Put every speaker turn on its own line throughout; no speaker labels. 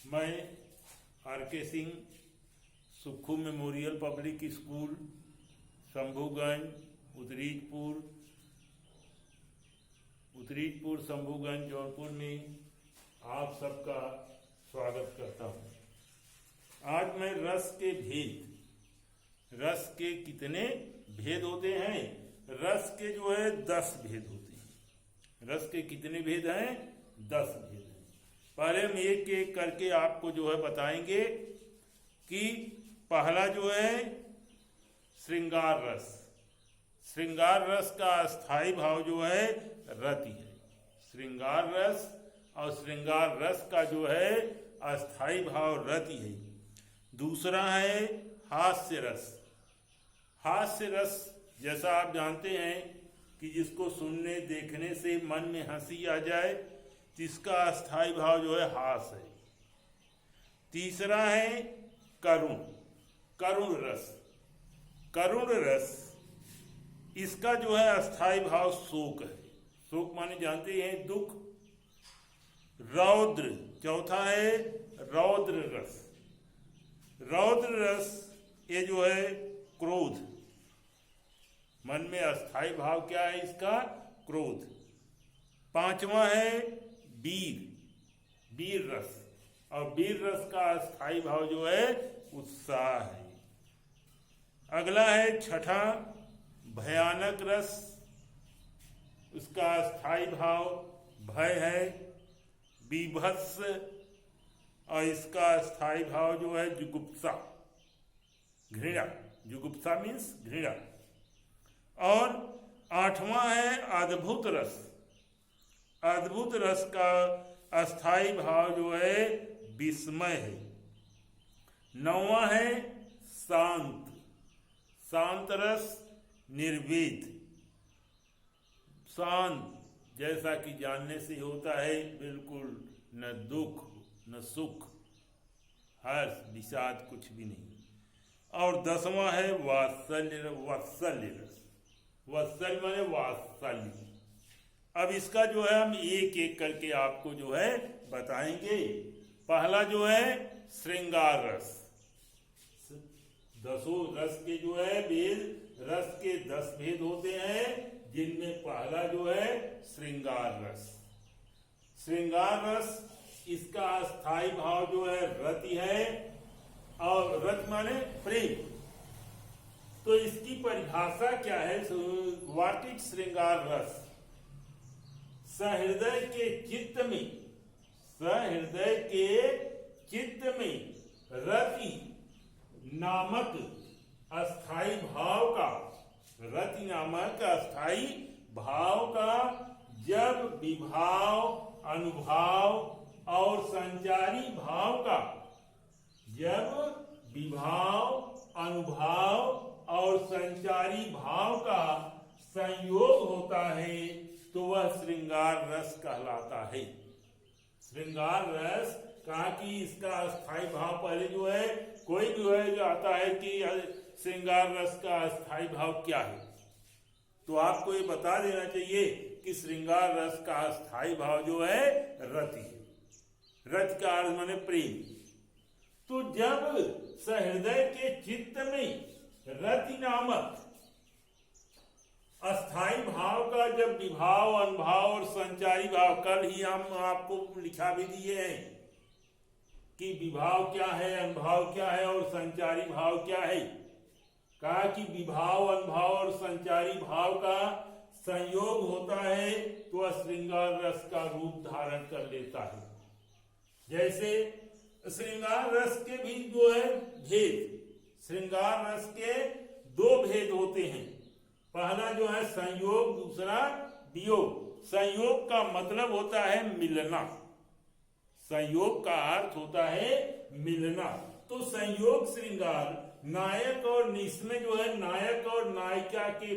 मैं R K. Singh, Sukkhu memorial public school, Shambhuganj, Uttarijpur Shambhuganj Jaunpur में आप सबका स्वागत करता हूँ। आज मैं रस के कितने भेद होते हैं? रस के 10 भेद होते हैं। रस के कितने भेद हैं? 10 भेद हैं। पहले हम एक एक करके आपको बताएंगे कि पहला श्रृंगार रस। श्रृंगार रस का अस्थाई भाव रति है। श्रृंगार रस और श्रृंगार रस का अस्थाई भाव रति है। दूसरा है हास्य रस। हास्य रस जैसा आप जानते हैं कि जिसको सुनने देखने से मन में हंसी आ जाए, जिसका अस्थाई भाव हास है। तीसरा है करुण रस। करुण रस इसका अस्थाई भाव शोक है। शोक माने जानते हैं दुख। रौद्र चौथा है रौद्र रस। रौद्र रस ये क्रोध। मन में अस्थाई भाव क्या है इसका? क्रोध। पांचवा है वीर रस। और वीर रस का अस्थाई भाव उत्साह है। अगला है छठा भयानक रस। उसका अस्थाई भाव भय है, बीभत्स। और इसका अस्थाई भाव जुगुप्सा, घृणा। जुगुप्सा मीन्स घृणा। और आठवां है अद्भुत रस। अद्भुत रस का अस्थाई भाव विस्मय है। नौवां है शांत रस, निर्वेद। शांत जैसा कि जानने से होता है, बिल्कुल न दुख न सुख, हर्ष विषाद कुछ भी नहीं। और 10वां है वात्सल्य रस। वात्सल्य माने वात्सल्य। अब इसका हम एक एक करके आपको बताएंगे। पहला श्रृंगार रस। 10 रस के भेद, रस के 10 भेद होते हैं, जिनमें पहला श्रृंगार रस। श्रृंगार रस इसका अस्थाई भाव रति है। और रति माने प्रेम। तो इसकी परिभाषा क्या है? व्हाट इज श्रृंगार रस? सहृदय के चित्त में रति नामक अस्थाई भाव का, रति नामक अस्थाई भाव का जब विभाव, अनुभाव और संचारी भाव का, जब विभाव, अनुभाव और संचारी भाव का संयोग होता है तो वह श्रृंगार रस कहलाता है। श्रृंगार रस कहा कि इसका अस्थाई भाव पहले कोई भी जो आता है कि श्रृंगार रस का अस्थाई भाव क्या है, तो आपको ये बता देना चाहिए कि श्रृंगार रस का अस्थाई भाव रति है। रति का अर्थ माने प्रेम। तो जब सहृदय के चित्त में रति नामक अस्थाई भाव का जब विभाव, अनुभाव और संचारी भाव, कल ही हम आपको लिखा भी दिए हैं कि विभाव क्या है, अनुभाव क्या है और संचारी भाव क्या है। कहा कि विभाव, अनुभाव और संचारी भाव का संयोग होता है तो वह श्रृंगार रस का रूप धारण कर लेता है। जैसे श्रृंगार रस के भी भेद। श्रृंगार रस के 2 भेद होते हैं। पहला संयोग, दूसरा वियोग। संयोग का मतलब होता है मिलना। संयोग का अर्थ होता है मिलना। तो संयोग श्रृंगार नायक और इसमें नायक और नायिका के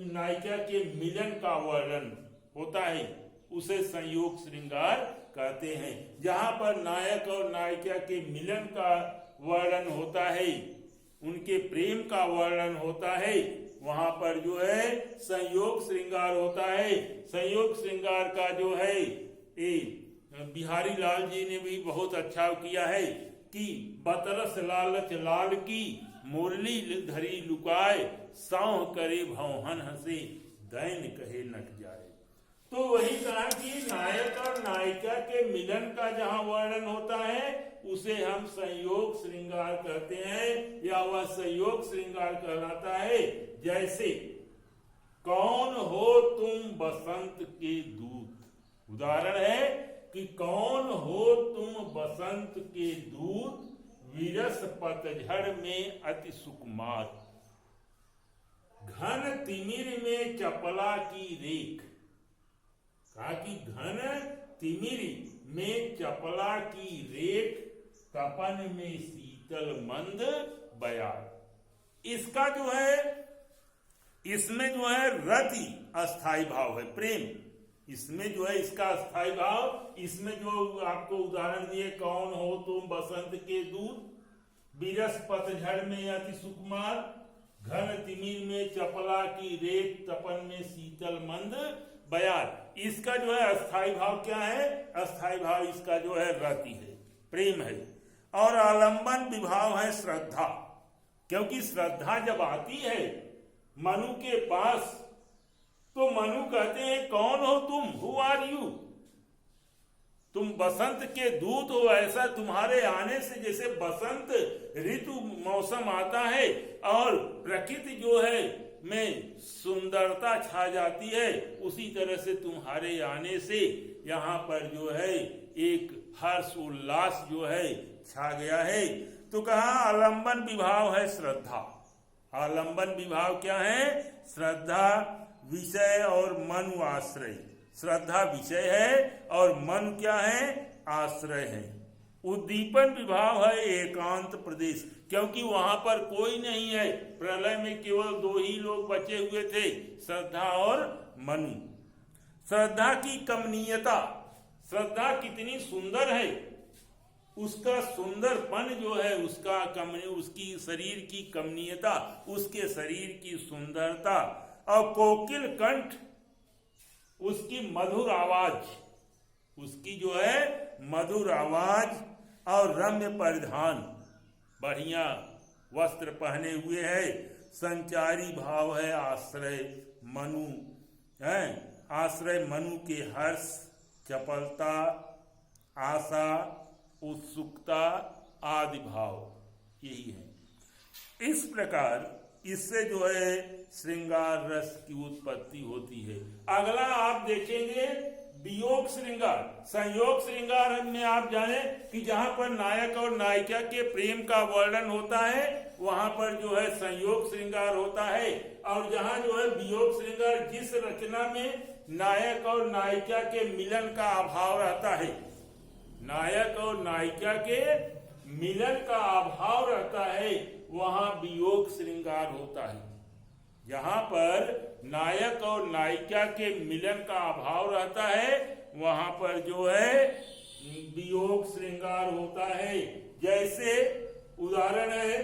नायिका के मिलन का वर्णन होता है, उसे संयोग श्रृंगार कहते हैं। जहां पर नायक और नायिका के मिलन का वर्णन होता है, उनके प्रेम का वर्णन होता है, वहां पर संयोग श्रृंगार होता है। संयोग श्रृंगार का बिहारी लाल जी ने भी बहुत अच्छा किया है कि बतरस लालच लाल की मुरली धरी लुकाए, साँव करे भौहन हंसे, दैन कहे नट जाए। तो वही कहा कि नायक और नायिका के मिलन का जहां वर्णन होता है उसे हम संयोग श्रृंगार कहते हैं, या वह संयोग श्रृंगार कहलाता है। जैसे कौन हो तुम बसंत के दूत, उदाहरण है कि कौन हो तुम बसंत के दूत, विरस पतझड़ में अति सुकुमार, घन तिमिर में चपला की रेख। कहा कि घन तिमिर में चपला की रेख, तपन में शीतल मंद बयार। इसका जो है, इसमें जो है रति अस्थाई भाव है, प्रेम इसमें जो है इसका अस्थाई भाव। इसमें जो आपको उदाहरण दिए, कौन हो तुम बसंत के दूत, विरस पतझड़ में अति सुकुमार, घन तिमिर में चपला की रेख, तपन में शीतल मंद बयार। इसका जो है अस्थाई भाव क्या है? अस्थाई भाव इसका जो है रति है, प्रेम है। और आलंबन विभाव है श्रद्धा, क्योंकि श्रद्धा जब आती है मनु के पास तो मनु कहते हैं कौन हो तुम, हु आर यू, तुम बसंत के दूत हो। ऐसा तुम्हारे आने से जैसे बसंत ऋतु मौसम आता है और प्रकृति जो है में सुंदरता छा जाती है, उसी तरह से तुम्हारे आने से यहाँ पर जो है एक हर्ष उल्लास जो है छा गया है। तो कहा आलंबन विभाव है श्रद्धा। आलंबन विभाव क्या है? श्रद्धा विषय और मनु आश्रय। श्रद्धा विषय है और मन क्या है? आश्रय है। उद्दीपन विभाव है एकांत प्रदेश, क्योंकि वहां पर कोई नहीं है। प्रलय में केवल दो ही लोग बचे हुए थे, श्रद्धा और मनु। श्रद्धा की कमनीयता, श्रद्धा कितनी सुंदर है, उसका सुंदरपन जो है, उसका उसकी शरीर की कमनीयता, उसके शरीर की सुंदरता, और कोकिल कंठ, उसकी मधुर आवाज, उसकी जो है मधुर आवाज, और रम्य परिधान, बढ़िया वस्त्र पहने हुए है। संचारी भाव है आश्रय मनु है, आश्रय मनु के हर्ष, चपलता, आशा, उत्सुकता आदि भाव यही है। इस प्रकार इससे जो है श्रृंगार रस की उत्पत्ति होती है। अगला आप देखेंगे वियोग श्रृंगार। संयोग श्रृंगार में आप जाने कि जहां पर नायक और नायिका के प्रेम का वर्णन होता है वहां पर जो है संयोग श्रृंगार होता है, और जहां जो है वियोग श्रृंगार, जिस रचना में नायक और नायिका के मिलन का अभाव रहता है, नायक और नायिका के मिलन का अभाव रहता है, वहां वियोग श्रृंगार होता है। जहां पर नायक और नायिका के मिलन का अभाव रहता है वहां पर जो है वियोग श्रृंगार होता है। जैसे उदाहरण है,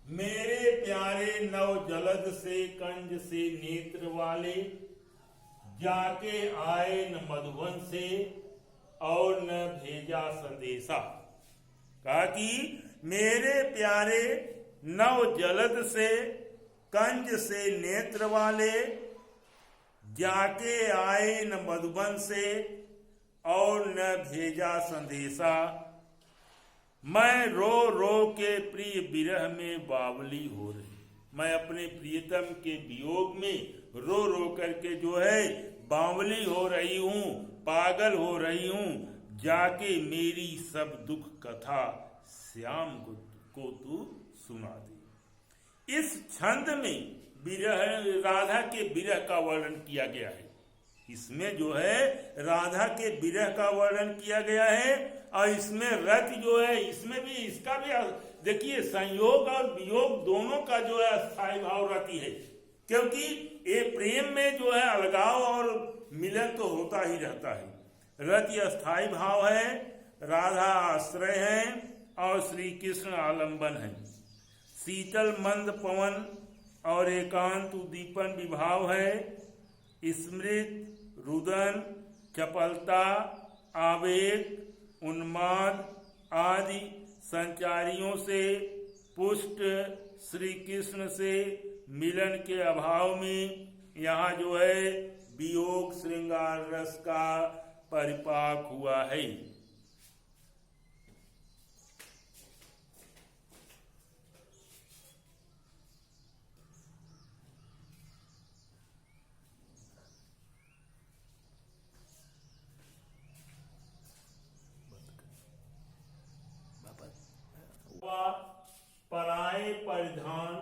मेरे प्यारे नव जलद से कंज से नेत्र वाले, जाके आए न मधुबन से और न भेजा संदेशा। कहा कि मेरे प्यारे नव जलद से कंज से नेत्र वाले, जाके आए न मधुबन से और न भेजा संदेशा, मैं रो रो के प्रिय विरह में बावली हो रही। मैं अपने प्रियतम के वियोग में रो रो करके जो है बावली हो रही हूँ, पागल हो रही हूँ। जाके मेरी सब दुख कथा श्याम को तू सुना दे। इस छंद में विरह, राधा के विरह का वर्णन किया गया है। इसमें जो है राधा के विरह का वर्णन किया गया है, और इसमें रति जो है, इसमें भी इसका भी देखिए संयोग और वियोग दोनों का जो है अस्थाई भाव रति है, क्योंकि ये प्रेम में जो है अलगाव और मिलन तो होता ही रहता है। रति अस्थाई भाव है, राधा आश्रय है और श्री कृष्ण आलंबन है। शीतल मंद पवन और एकांत उद्दीपन विभाव है। स्मृत, रुदन, चपलता आवेग, उन्माद आदि संचारियों से पुष्ट श्री कृष्ण से मिलन के अभाव में यहाँ जो है वियोग श्रृंगार रस का परिपाक हुआ है। पराये परिधान,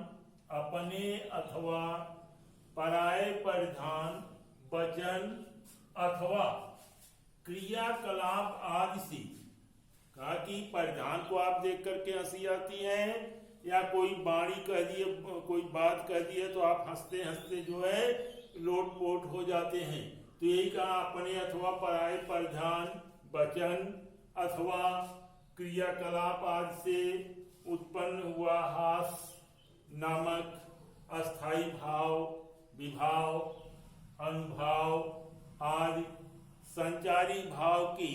अपने अथवा पराये परिधान, वचन अथवा क्रियाकलाप आदि से। कहा कि परिधान को आप देख करके हंसी आती है, या कोई वाणी कह दिए, कोई बात कह दी है तो आप हंसते हंसते जो है लोटपोट हो जाते हैं। तो यही कहा अपने अथवा पराये परिधान, वचन अथवा क्रियाकलाप आदि से उत्पन्न हुआ हास नामक अस्थाई भाव, विभाव, अनुभाव आदि संचारी भाव के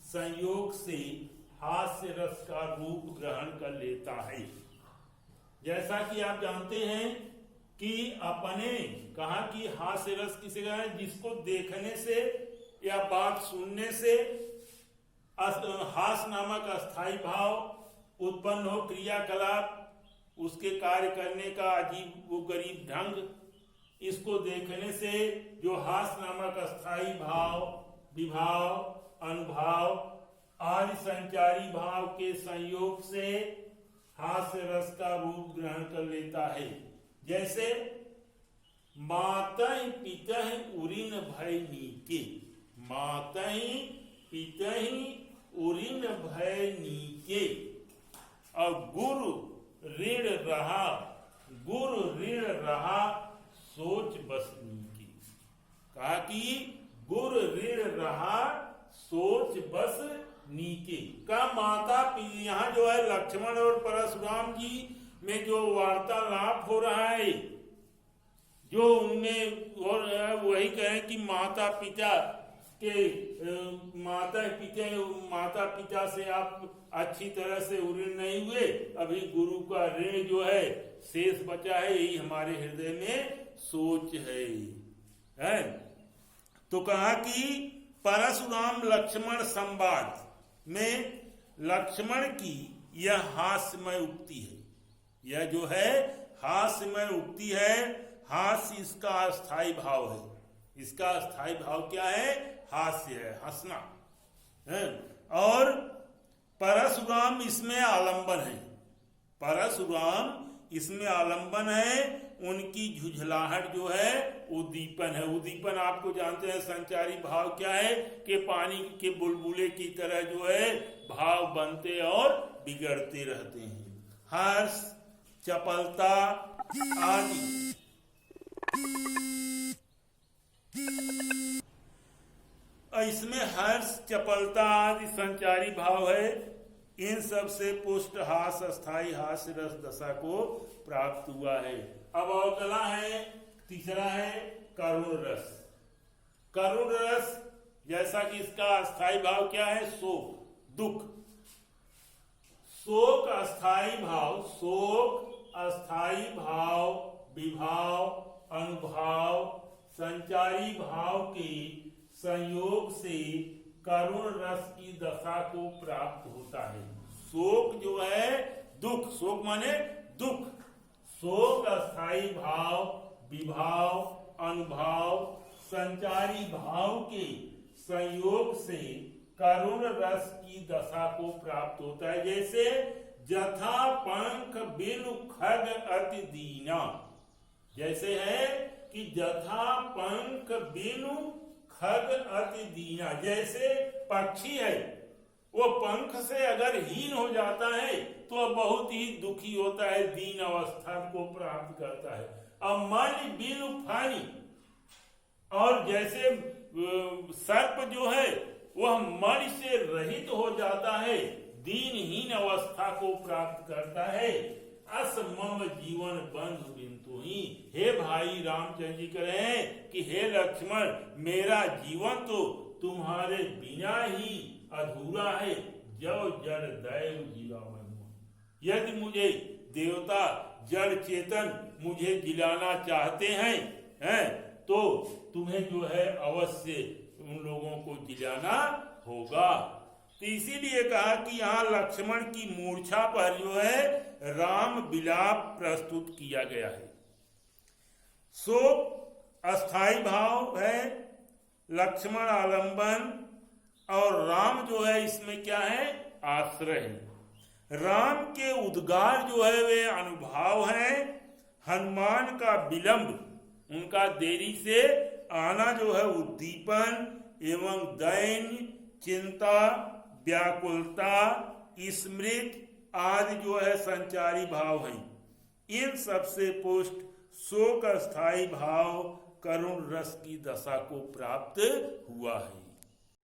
संयोग से हास्य रस का रूप ग्रहण कर लेता है। जैसा कि आप जानते हैं कि अपने कहा कि हास्य रस किसे कहा है, जिसको देखने से या बात सुनने से हास नामक अस्थाई भाव उत्पन्न हो, क्रियाकलाप, उसके कार्य करने का अजीब वो गरीब ढंग, इसको देखने से जो हास नामक अस्थाई भाव, विभाव, अनुभाव आदि संचारी भाव के संयोग से हास्य रस का रूप ग्रहण कर लेता है। जैसे मातहि पितहि उरिन भय नीके, मातहि पितहि उरिन भय नीके, और गुरु ऋण रहा, गुरु ऋण रहा सोच बस नीके। कहा कि गुरु ऋण रहा सोच बस नीके का माता पिता। यहाँ जो है लक्ष्मण और परशुराम जी में जो वार्तालाप हो रहा है, जो उनमें और वही कहें कि माता पिता पिता से आप अच्छी तरह से ऋण नहीं हुए, अभी गुरु का ऋण जो है शेष बचा है, यही हमारे हृदय में सोच है। तो कहा कि परशुराम लक्ष्मण संवाद में लक्ष्मण की यह हास्यमय उक्ति है। यह जो है हास्यमय उक्ति है। हास्य इसका अस्थाई भाव है। इसका अस्थाई भाव क्या है? हास्य है, हंसना है। और परशुराम इसमें आलंबन है। परशुराम इसमें आलंबन है। उनकी झुझलाहट जो है उद्दीपन है। उद्दीपन आपको जानते हैं संचारी भाव क्या है कि पानी के बुलबुले की तरह जो है भाव बनते और बिगड़ते रहते हैं। हर्ष, चपलता आदि इसमें हर्ष, चपलता आदि संचारी भाव है। इन सब से पुष्ट हास अस्थाई हास्य रस दशा को प्राप्त हुआ है। अब अगला है, तीसरा है करुण रस। करुण रस जैसा कि इसका अस्थाई भाव क्या है? शोक, दुख। शोक अस्थाई भाव, शोक अस्थाई भाव, विभाव, अनुभाव, संचारी भाव के संयोग से करुण रस की दशा को प्राप्त होता है। शोक जो है दुख, शोक माने दुख। शोक अस्थाई भाव, विभाव, अनुभाव, संचारी भाव के संयोग से करुण रस की दशा को प्राप्त होता है। जैसे जथा पंख बिनु खग अति दीना। जैसे है कि जथा पंख बिनु खग अति दीना। जैसे पक्षी है, वो पंख से अगर हीन हो जाता है तो बहुत ही दुखी होता है, दीन अवस्था को प्राप्त करता है। अब मन बिनु फानी, और जैसे सर्प जो है वह मन से रहित हो जाता है, दीनहीन अवस्था को प्राप्त करता है। अस मम जीवन बंधु बिंतु ही। हे भाई रामचंद्र जी कह रहे हैं कि हे लक्ष्मण, मेरा जीवन तो तुम्हारे बिना ही अधूरा है, जो जड़ दैव जिलावन। यदि मुझे देवता जड़ चेतन मुझे जिलाना चाहते हैं तो तुम्हें जो है अवश्य उन लोगों को जिलाना होगा। तो इसीलिए कहा कि यहाँ लक्ष्मण की मूर्छा पर जो है राम विलाप प्रस्तुत किया गया है। शोक अस्थाई भाव है, लक्ष्मण आलंबन, और राम जो है इसमें क्या है, आश्रय है। राम के उद्गार जो है वे अनुभाव हैं। हनुमान का विलंब, उनका देरी से आना जो है उद्दीपन एवं दैन्य, चिंता, व्याकुलता, स्मृति आदि जो है संचारी भाव हैं। इन सबसे पुष्ट शोक स्थायी भाव करुण रस की दशा को प्राप्त हुआ है।